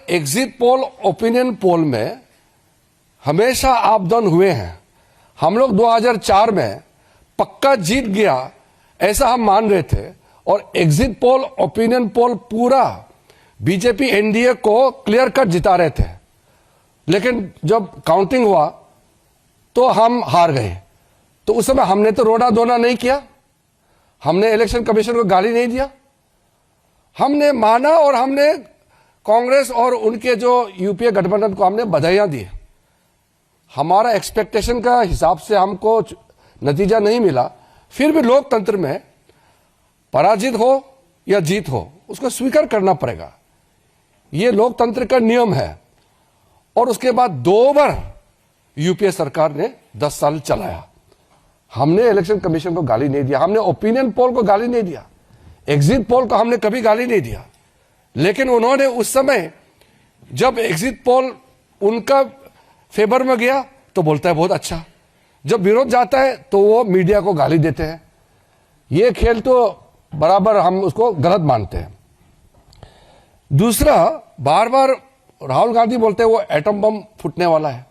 Exit poll, opinion poll में हमेशा आप डाउन हुए हैं। हम लोग 2004 में पक्का जीत गया ऐसा हम मान रहे थे, और एग्जिट पोल, ओपिनियन पोल पूरा बीजेपी एनडीए को क्लियर कट जिता रहे थे। लेकिन जब काउंटिंग हुआ तो हम हार गए। तो उस समय हमने तो रोना धोना नहीं किया, हमने इलेक्शन कमीशन को गाली नहीं दिया, हमने माना और हमने कांग्रेस और उनके जो यूपीए गठबंधन को हमने बधाइयां दी। हमारा एक्सपेक्टेशन का हिसाब से हमको नतीजा नहीं मिला, फिर भी लोकतंत्र में पराजित हो या जीत हो उसको स्वीकार करना पड़ेगा, ये लोकतंत्र का नियम है। और उसके बाद 2 बार यूपीए सरकार ने 10 साल चलाया। हमने इलेक्शन कमीशन को गाली नहीं दिया, हमने ओपिनियन पोल को गाली नहीं दिया, एग्जिट पोल को हमने कभी गाली नहीं दिया। लेकिन उन्होंने उस समय जब एग्जिट पोल उनका फेवर में गया तो बोलता है बहुत अच्छा, जब विरोध जाता है तो वो मीडिया को गाली देते हैं। ये खेल तो बराबर हम उसको गलत मानते हैं। दूसरा, बार बार राहुल गांधी बोलते हैं वो एटम बम फूटने वाला है।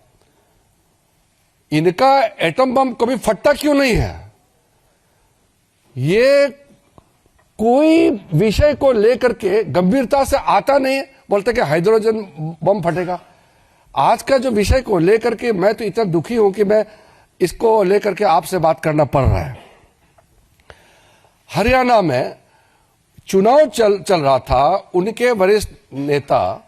इनका एटम बम कभी फटता क्यों नहीं है? ये कोई विषय को लेकर के गंभीरता से आता नहीं, बोलते कि हाइड्रोजन बम फटेगा। आज का जो विषय को लेकर के मैं तो इतना दुखी हूं कि मैं इसको लेकर के आपसे बात करना पड़ रहा है। हरियाणा में चुनाव चल रहा था, उनके वरिष्ठ नेता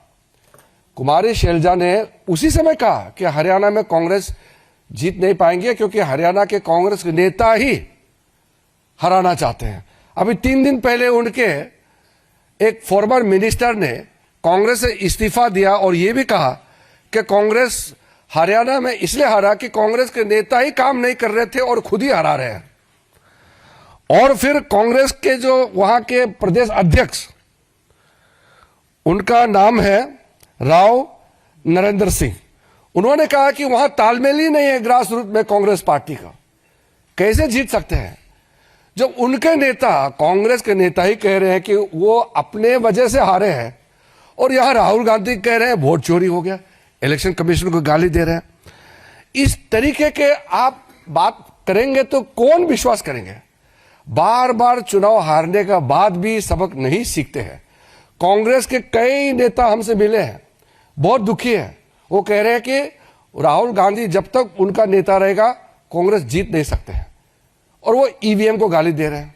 कुमारी शैलजा ने उसी समय कहा कि हरियाणा में कांग्रेस जीत नहीं पाएंगे क्योंकि हरियाणा के कांग्रेस के नेता ही हराना चाहते हैं। अभी 3 दिन पहले उनके एक फॉर्मर मिनिस्टर ने कांग्रेस से इस्तीफा दिया और यह भी कहा कि कांग्रेस हरियाणा में इसलिए हारा कि कांग्रेस के नेता ही काम नहीं कर रहे थे और खुद ही हरा रहे हैं। और फिर कांग्रेस के जो वहां के प्रदेश अध्यक्ष, उनका नाम है राव नरेंद्र सिंह, उन्होंने कहा कि वहां तालमेल ही नहीं है ग्रास रूट में कांग्रेस पार्टी का, कैसे जीत सकते हैं? जब उनके नेता, कांग्रेस के नेता ही कह रहे हैं कि वो अपने वजह से हारे हैं, और यहां राहुल गांधी कह रहे हैं वोट चोरी हो गया, इलेक्शन कमीशन को गाली दे रहे हैं। इस तरीके के आप बात करेंगे तो कौन विश्वास करेंगे? बार बार चुनाव हारने का बाद भी सबक नहीं सीखते हैं। कांग्रेस के कई नेता हमसे मिले हैं, बहुत दुखी है। वो कह रहे हैं कि राहुल गांधी जब तक उनका नेता रहेगा कांग्रेस जीत नहीं सकते हैं, और वो ईवीएम को गाली दे रहे हैं।